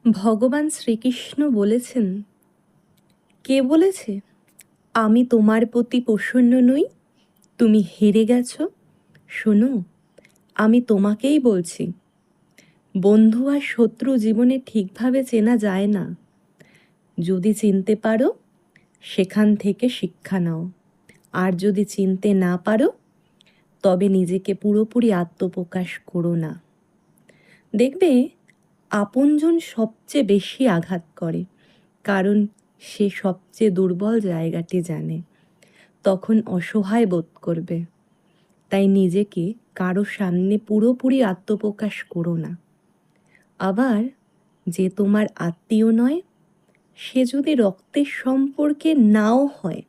ভগবান শ্রীকৃষ্ণ বলেছেন, কে বলেছে আমি তোমার প্রতি প্রসন্ন নই, তুমি হেরে গেছো? শোনো, আমি তোমাকেই বলছি, বন্ধু আর শত্রু জীবনে ঠিকভাবে চেনা যায় না। যদি চিনতে পারো, সেখান থেকে শিক্ষা নাও। আর যদি চিনতে না পারো, তবে নিজেকে পুরোপুরি আত্মপ্রকাশ করো না। দেখবে, আপনজন সবচেয়ে বেশি আঘাত করে, কারণ সে সবচেয়ে দুর্বল জায়গাটি জানে। তখন অসহায় বোধ করবে। তাই নিজেকে কারো সামনে পুরোপুরি আত্মপ্রকাশ করো না। আবার যে তোমার আত্মীয় নয়, সে যদি রক্তের সম্পর্কে নাও হয়,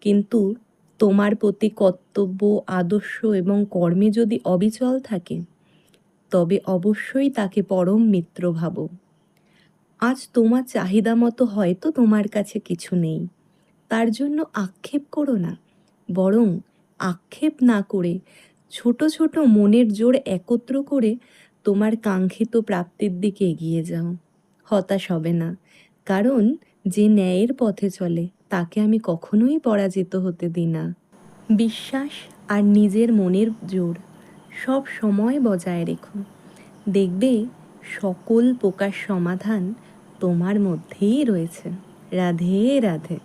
কিন্তু তোমার প্রতি কর্তব্য, আদর্শ এবং কর্মে যদি অবিচল থাকে, তবে অবশ্যই তাকে পরম মিত্র ভাবো। আজ তোমার চাহিদা মতো হয়তো তোমার কাছে কিছু নেই, তার জন্য আক্ষেপ করো না। বরং আক্ষেপ না করে ছোট ছোট মনের জোর একত্র করে তোমার কাঙ্ক্ষিত প্রাপ্তির দিকে এগিয়ে যাও। হতাশ হবে না, কারণ যে ন্যায়ের পথে চলে তাকে আমি কখনোই পরাজিত হতে দিই না। বিশ্বাস আর নিজের মনের জোর সব সময় বজায় রেখো। দেখবে, সকল প্রকার সমাধান তোমার মধ্যেই রয়েছে। রাধে রাধে।